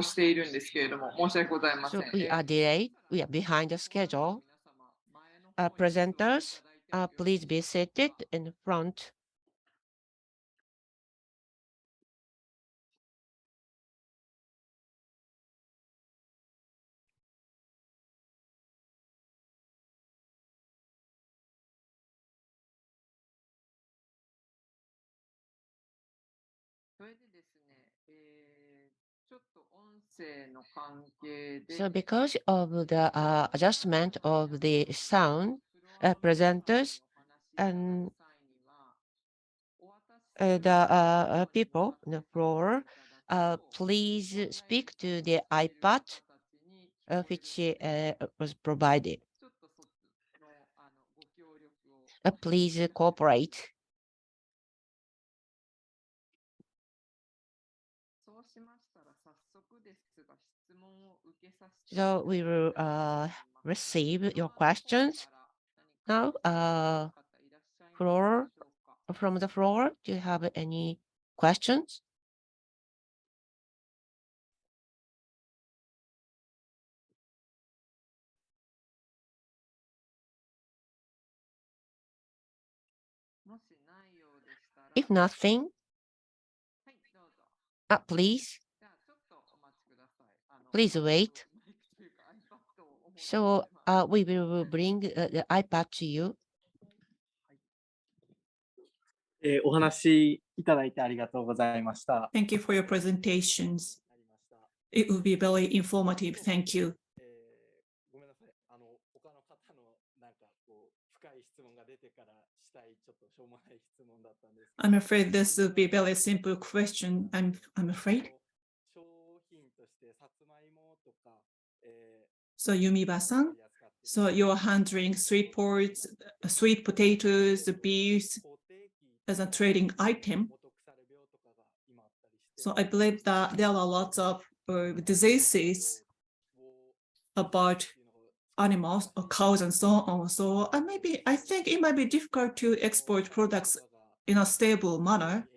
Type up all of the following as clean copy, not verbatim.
しているんですけれども、申し訳ございませ So ん。we are delayed. We are behind the schedule. Presenters, please be seated in front. So because of the adjustment of the sound, presenters and the people on the floor, please speak to the iPad which was provided. Please cooperate. So we will receive your questions. Now, from the floor, do you have any questions? If nothing, please wait. So we will bring the iPad to you. お話いただいてありがとうございました。 Thank you for your presentations. It will be very informative. Thank you. ごめんなさい。他の方のなんかこう深い質問が出てからしたいちょっとしょうもない質問だったんです。I'm afraid this will be a very simple question. I'm afraid. 商品としてさつまいもとか、So Yumiba-san, so you're handling sweet potatoes, beef as a trading item. So I believe that there are lots of diseases about animals or cows and so on. So I think it might be difficult to export products in a stable manner.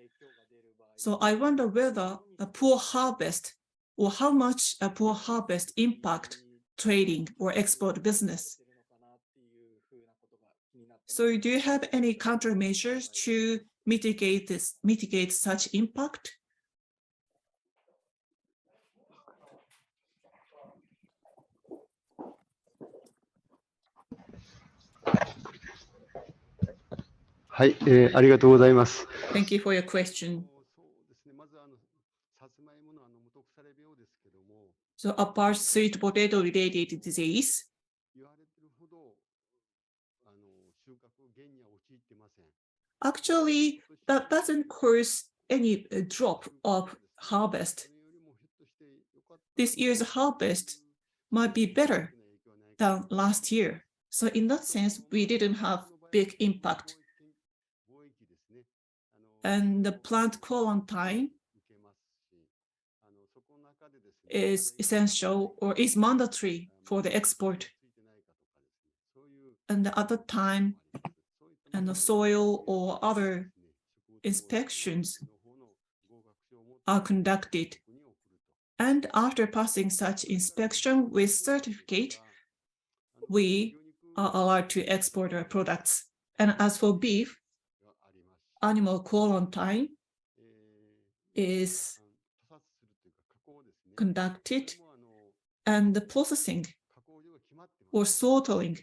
So I wonder whether a poor harvest or how much a poor harvest impact trading or export business. So do you have any countermeasures to mitigate such impact? Thank you for your question. So apart sweet potato related disease, actually that doesn't cause any drop of harvest. This year's harvest might be better than last year. So in that sense, we didn't have big impact. And the plant quarantine is essential or is mandatory for the export. And at the time, and the soil or other inspections are conducted. And after passing such inspection with certificate, we are allowed to export our products. And as for beef, animal quarantine is conducted and the processing or slaughtering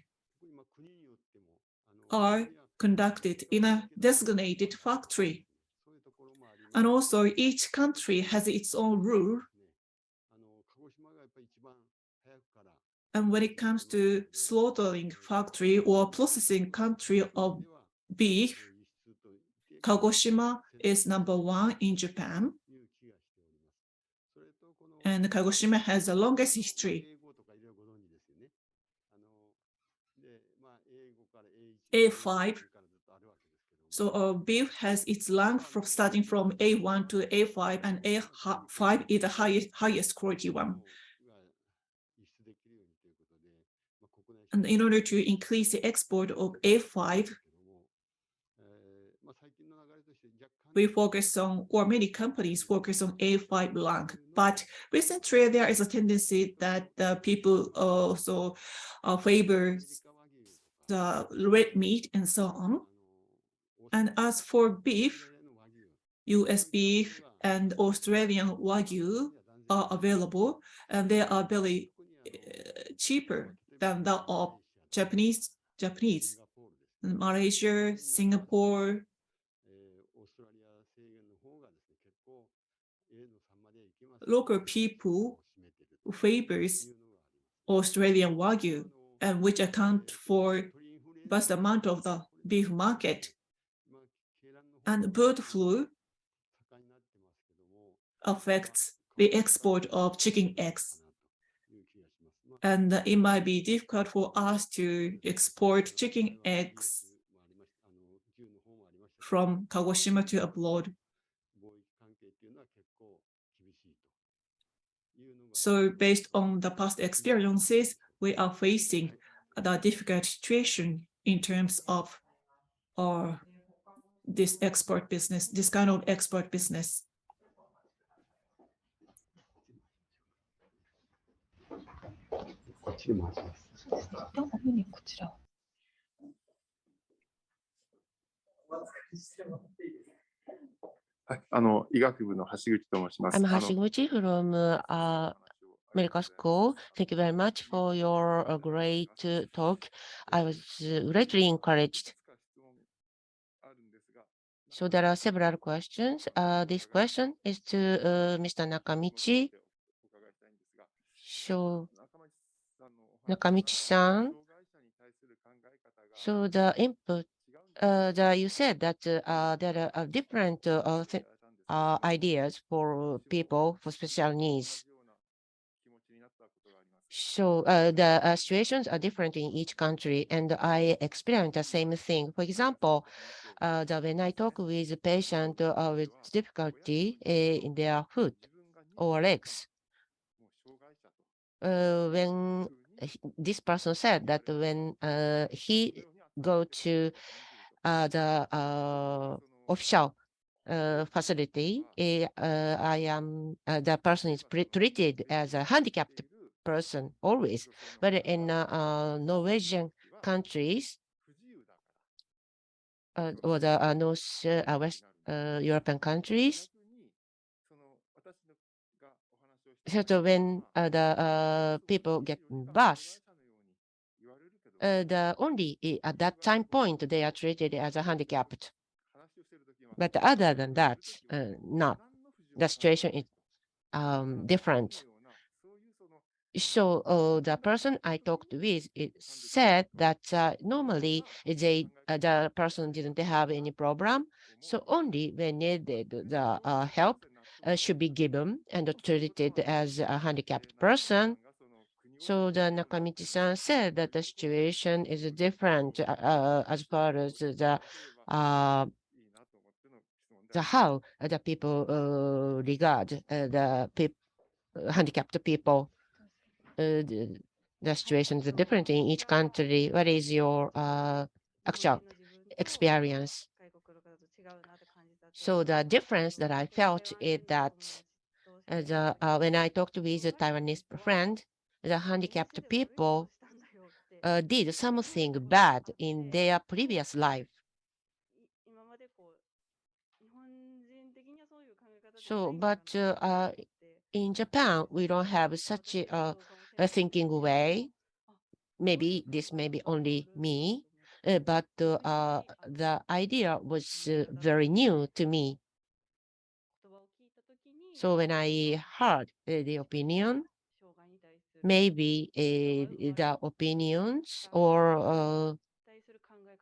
are conducted in a designated factory. And also each country has its own rule. And when it comes to slaughtering factory or processing country of beef, Kagoshima is #1 in Japan. And Kagoshima has the longest history. A5. So beef has its rank from starting from A1 to A5, and A5 is the highest quality one. And in order to increase the export of A5, we focus on, or many companies focus on A5 rank. But recently, there is a tendency that people also favor the red meat and so on. And as for beef, US beef and Australian Wagyu are available, and they are very cheaper than that of Japanese, Malaysia, Singapore. Local people favors Australian Wagyu, and which account for vast amount of the beef market. And bird flu affects the export of chicken eggs. And it might be difficult for us to export chicken eggs from Kagoshima to abroad. So based on the past experiences, we are facing the difficult situation in terms of this export business, this kind of export business. I'm Hashiguchi from medical school. Thank you very much for your great talk. I was greatly encouraged. So there are several questions. This question is to Mr. Nakamichi. So Nakamichi-san, so the input, you said that there are different ideas for people for special needs. So the situations are different in each country, and I experienced the same thing. For example, when I talk with a patient with difficulty in their foot or legs, when this person said that when he go to the official facility, the person is treated as a handicapped person always. But in Norwegian countries or the North West European countries, so when the people get bus, the only at that time point they are treated as a handicapped. But other than that, not. The situation is different. So the person I talked with said that normally the person didn't have any problem. So only when needed the help should be given and treated as a handicapped person. So the Nakamichi-san said that the situation is different as far as the how the people regard the handicapped people. The situation is different in each country. What is your actual experience? So the difference that I felt is that when I talked with a Taiwanese friend, the handicapped people did something bad in their previous life. So, but in Japan, we don't have such a thinking way. Maybe this may be only me, but the idea was very new to me. So when I heard the opinion, maybe the opinions or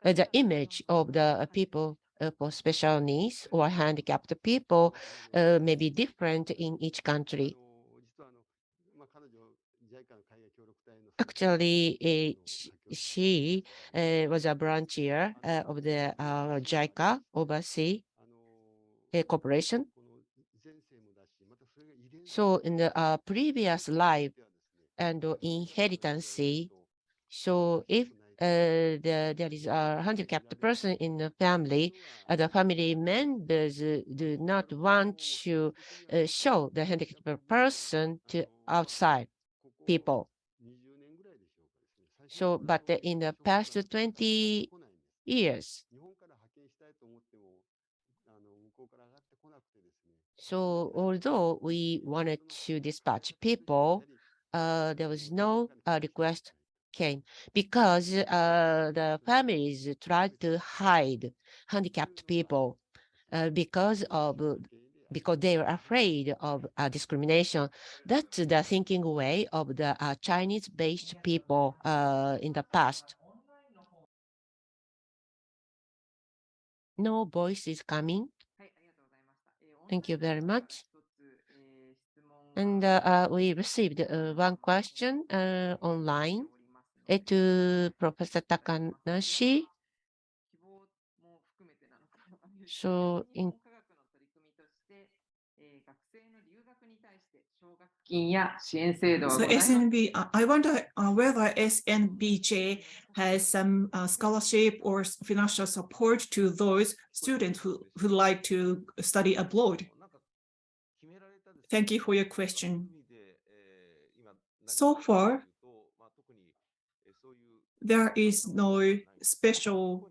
the image of the people for special needs or handicapped people may be different in each country. Actually, she was a branchier of the JICA overseas corporation. So in the previous life and inheritance, so if there is a handicapped person in the family, the family members do not want to show the handicapped person to outside people. So, but in the past 20 years, so although we wanted to dispatch people, there was no request came because the families tried to hide handicapped people because they were afraid of discrimination. That's the thinking way of the Chinese-based people in the past. No voice is coming. Thank you very much. And we received one question online to Professor Takanashi. So in So SNB, I wonder whether SNBJ has some scholarship or financial support to those students who like to study abroad. Thank you for your question. So far, there is no special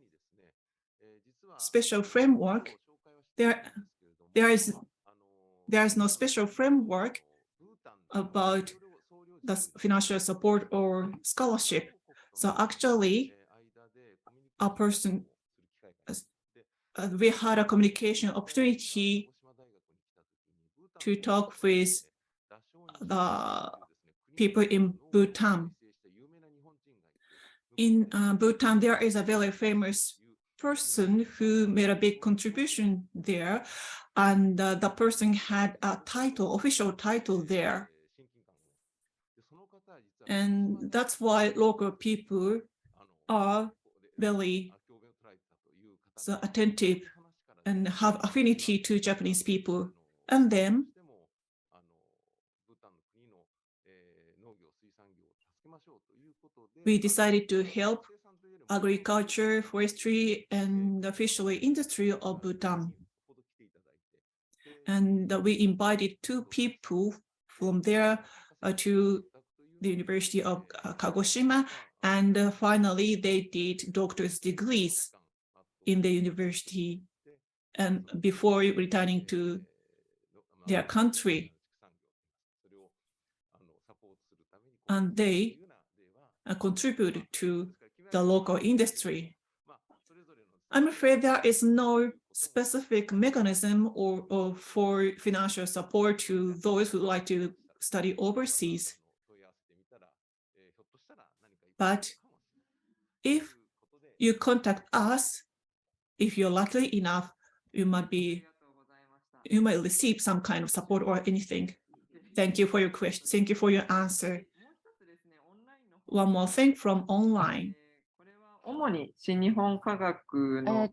framework. There is no special framework about the financial support or scholarship. So actually, a person, we had a communication opportunity to talk with the people in Bhutan. In Bhutan, there is a very famous person who made a big contribution there, and the person had a title, official title there. And that's why local people are very attentive and have affinity to Japanese people. And then we decided to help agriculture, forestry, and the fishery industry of Bhutan. And we invited 2 people from there to the University of Kagoshima, and finally they did doctor's degrees in the university and before returning to their country. And they contributed to the local industry. I'm afraid there is no specific mechanism or for financial support to those who like to study overseas. But if you contact us, if you're lucky enough, you might receive some kind of support or anything. Thank you for your question. Thank you for your answer. One more thing from online.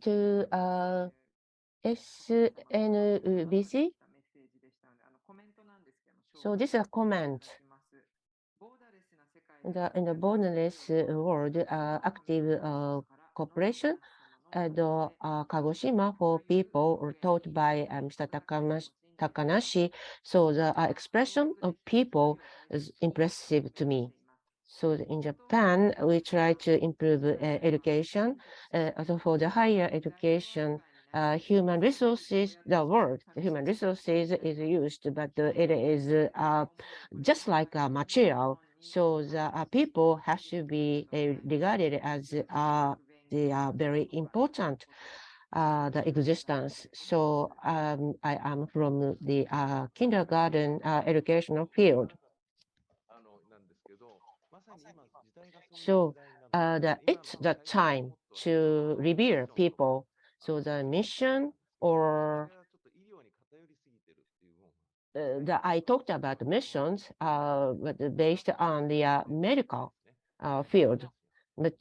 To SNBC. So this is a comment. In the borderless world, active cooperation at Kagoshima for people were taught by Mr. Takanashi. So the expression of people is impressive to me. So in Japan, we try to improve education. Also for the higher education, human resources, the word human resources is used, but it is just like a material. So the people have to be regarded as they are very important, the existence. So I am from the kindergarten educational field. So it's the time to revere people. So the mission or I talked about the missions but based on the medical field. But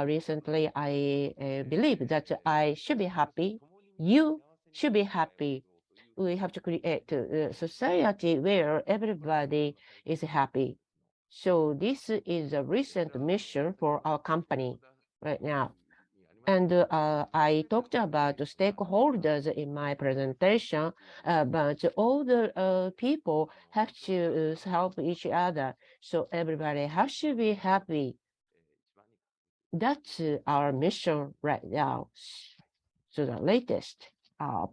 recently I believe that I should be happy. You should be happy. We have to create a society where everybody is happy. So this is a recent mission for our company. right now. And I talked about the stakeholders in my presentation, but all the people have to help each other. So everybody has to be happy. That's our mission right now. So the latest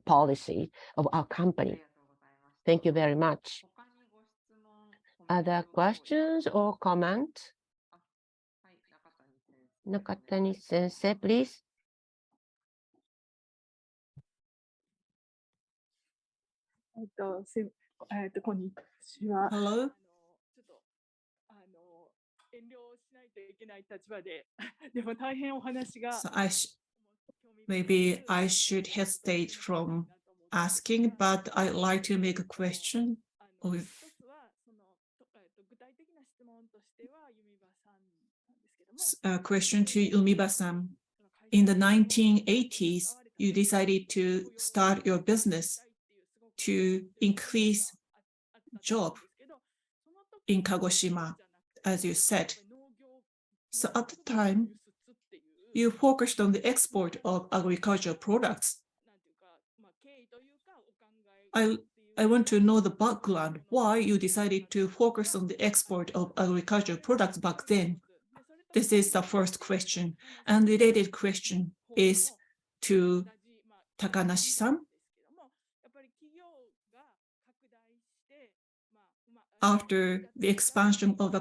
policy of our company. Thank you very much. Other questions or comments? Nakatani Sensei, please. Hello. 遠慮しないといけない立場で、でも大変お話が So maybe I should hesitate from asking, but I'd like to make a question. 一つはその具体的な質問としてはユミバさんなんですけども、A question to Yumiba-san. In the 1980s, you decided to start your business to increase job in Kagoshima, as you said. So at the time, you focused on the export of agricultural products. I want to know the background, why you decided to focus on the export of agricultural products back then. This is the first question. And the related question is to Takanashi-san. After the expansion of the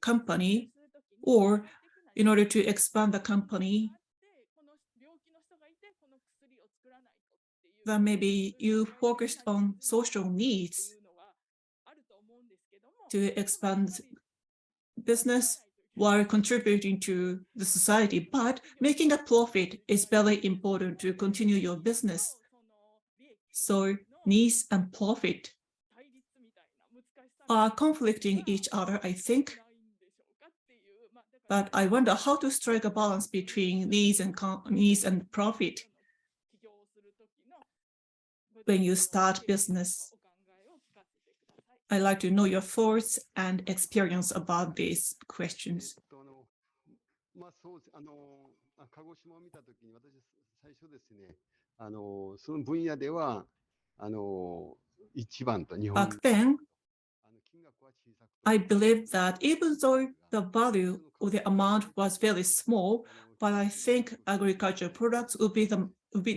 company, or in order to expand the company, then maybe you focused on social needs to expand business while contributing to the society, but making a profit is very important to continue your business. So needs and profit are conflicting each other, I think. But I wonder how to strike a balance between needs and profit when you start business. I'd like to know your thoughts and experience about these questions. 鹿児島を見たときに、私、最初ですね、その分野では、一番と日本。Back then, I believe that even though the value or the amount was very small, but I think agricultural products would be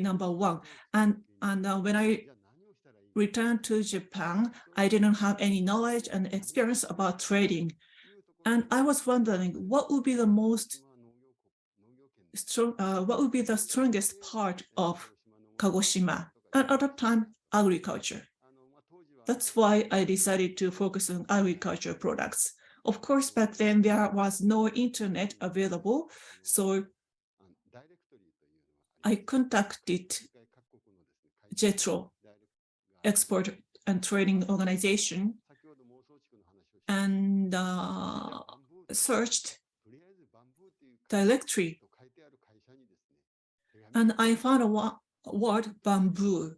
number one. And when I returned to Japan, I didn't have any knowledge and experience about trading. And I was wondering what would be the strongest part of Kagoshima, and at that time, agriculture. That's why I decided to focus on agricultural products. Of course, back then there was no internet available, so I contacted JETRO, Export and Trading Organization, and searched directory. And I found a word, bamboo.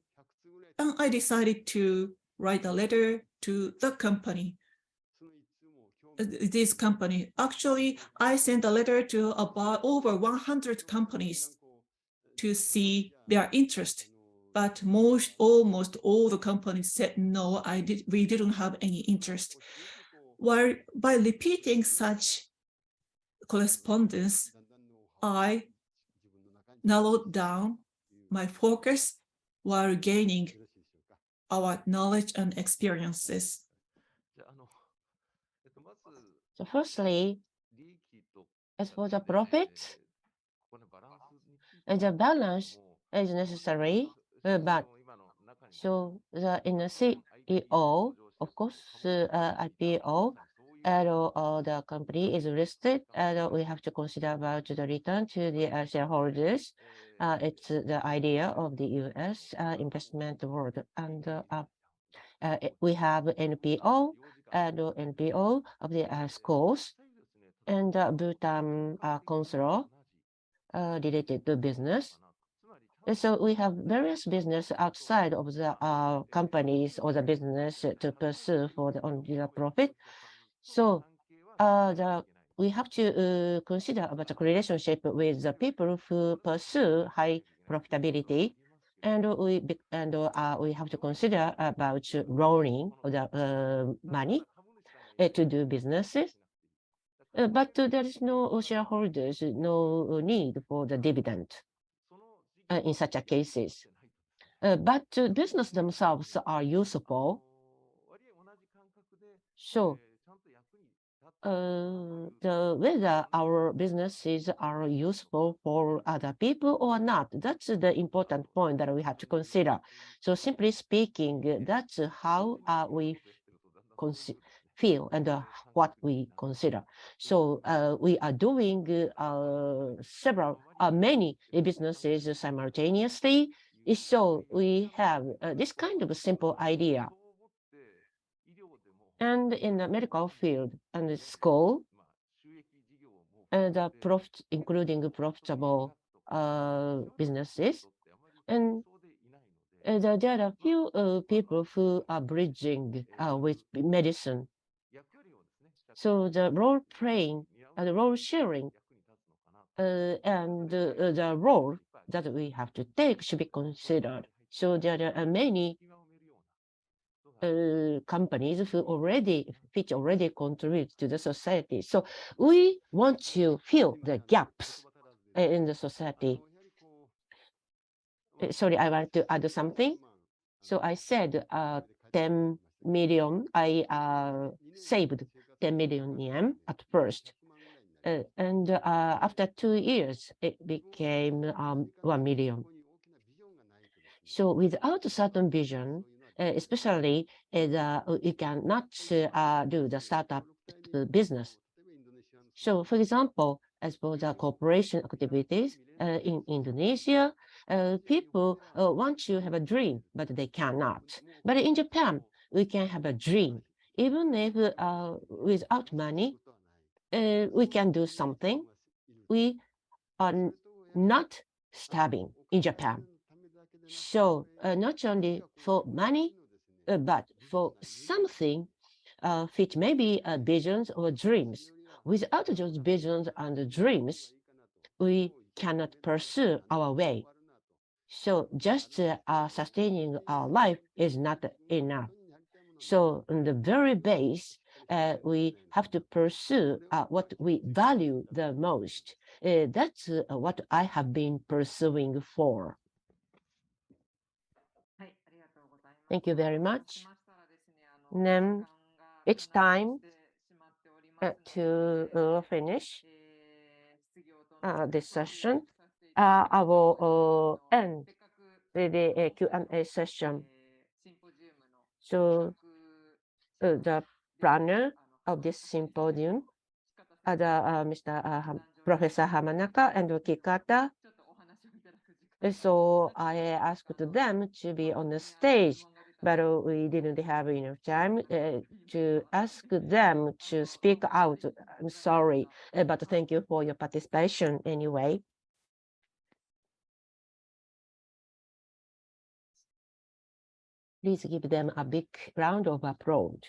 And I decided to write a letter to the company. This company, actually, I sent a letter to about over 100 companies to see their interest. But almost all the companies said, no, we didn't have any interest. While by repeating such correspondence, I narrowed down my focus while gaining our knowledge and experiences. So firstly, as for the profit, the balance is necessary, but so in the CEO, of course, IPO, the company is listed, and we have to consider about the return to the shareholders. It's the idea of the US investment world, and we have NPO and NPO of the schools and Bhutan consular related to business. And so we have various business outside of the companies or the business to pursue for the only the profit. So the we have to consider about the relationship with the people who pursue high profitability, and we have to consider about loaning the money to do businesses. But there is no shareholders, no need for the dividend in such a cases. But business themselves are useful. So whether our businesses are useful for other people or not, that's the important point that we have to consider. So simply speaking, that's how we feel and what we consider. So we are doing many businesses simultaneously. So we have this kind of simple idea. And in the medical field and the school, including profitable businesses, and there are few people who are bridging with medicine. So the role playing, the role sharing, and the role that we have to take should be considered. So there are many companies who already contribute to the society. So we want to fill the gaps in the society. Sorry, I want to add something. So I said 10 million, I saved 10 million yen at first. And after 2 years, it became 1 million. So without a certain vision, especially you cannot do the startup business. So for example, as for the cooperation activities in Indonesia, people want to have a dream, but they cannot. But in Japan, we can have a dream. Even if without money, we can do something. We are not starving in Japan. So not only for money, but for something which may be visions or dreams. Without those visions and dreams, we cannot pursue our way. So just sustaining our life is not enough. So in the very base, we have to pursue what we value the most. That's what I have been pursuing for. Thank you very much. Then it's time to finish this session. I will end the Q&A session. So the planner of this symposium, Mr. Professor Hamanaka and Kikata. So I asked them to be on the stage, but we didn't have enough time to ask them to speak out. I'm sorry, but thank you for your participation anyway. Please give them a big round of applause.